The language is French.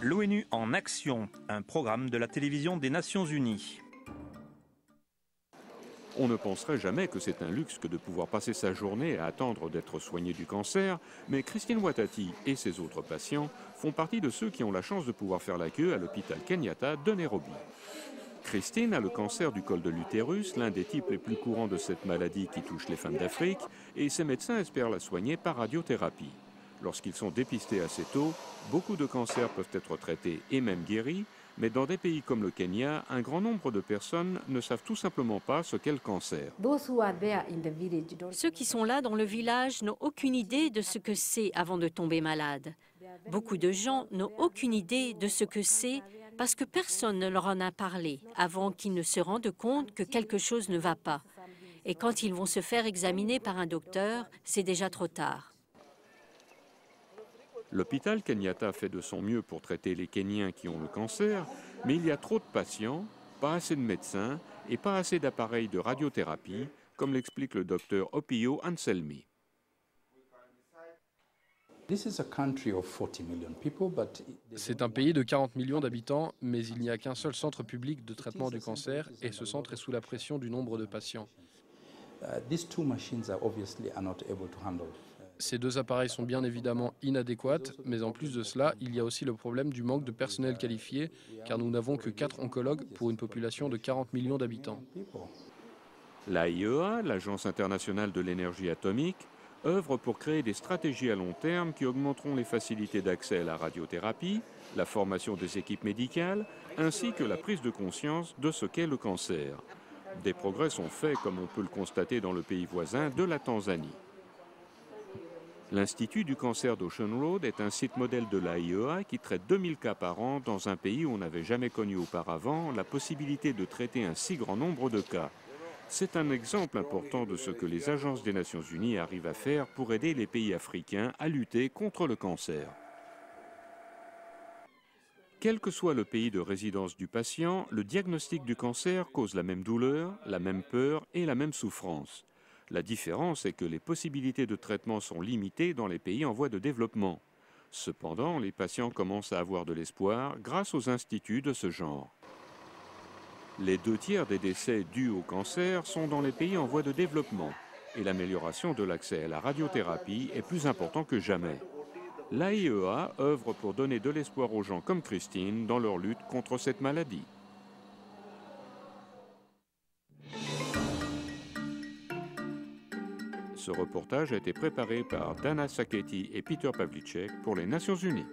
L'ONU en action, un programme de la télévision des Nations Unies. On ne penserait jamais que c'est un luxe que de pouvoir passer sa journée à attendre d'être soigné du cancer, mais Christine Watati et ses autres patients font partie de ceux qui ont la chance de pouvoir faire la queue à l'hôpital Kenyatta de Nairobi. Christine a le cancer du col de l'utérus, l'un des types les plus courants de cette maladie qui touche les femmes d'Afrique, et ses médecins espèrent la soigner par radiothérapie. Lorsqu'ils sont dépistés assez tôt, beaucoup de cancers peuvent être traités et même guéris, mais dans des pays comme le Kenya, un grand nombre de personnes ne savent tout simplement pas ce qu'est le cancer. Ceux qui sont là dans le village n'ont aucune idée de ce que c'est avant de tomber malade. Beaucoup de gens n'ont aucune idée de ce que c'est parce que personne ne leur en a parlé avant qu'ils ne se rendent compte que quelque chose ne va pas. Et quand ils vont se faire examiner par un docteur, c'est déjà trop tard. L'hôpital Kenyatta fait de son mieux pour traiter les Kenyans qui ont le cancer, mais il y a trop de patients, pas assez de médecins et pas assez d'appareils de radiothérapie, comme l'explique le docteur Opio Anselmi. C'est un pays de 40 millions d'habitants, mais il n'y a qu'un seul centre public de traitement du cancer et ce centre est sous la pression du nombre de patients. Ces deux appareils sont bien évidemment inadéquats, mais en plus de cela, il y a aussi le problème du manque de personnel qualifié, car nous n'avons que 4 oncologues pour une population de 40 millions d'habitants. L'AIEA, l'Agence internationale de l'énergie atomique, œuvre pour créer des stratégies à long terme qui augmenteront les facilités d'accès à la radiothérapie, la formation des équipes médicales, ainsi que la prise de conscience de ce qu'est le cancer. Des progrès sont faits, comme on peut le constater dans le pays voisin de la Tanzanie. L'Institut du cancer d'Ocean Road est un site modèle de l'AIEA qui traite 2000 cas par an dans un pays où on n'avait jamais connu auparavant la possibilité de traiter un si grand nombre de cas. C'est un exemple important de ce que les agences des Nations Unies arrivent à faire pour aider les pays africains à lutter contre le cancer. Quel que soit le pays de résidence du patient, le diagnostic du cancer cause la même douleur, la même peur et la même souffrance. La différence est que les possibilités de traitement sont limitées dans les pays en voie de développement. Cependant, les patients commencent à avoir de l'espoir grâce aux instituts de ce genre. Les 2/3 des décès dus au cancer sont dans les pays en voie de développement et l'amélioration de l'accès à la radiothérapie est plus important que jamais. L'AIEA œuvre pour donner de l'espoir aux gens comme Christine dans leur lutte contre cette maladie. Ce reportage a été préparé par Dana Saketi et Peter Pavlicek pour les Nations Unies.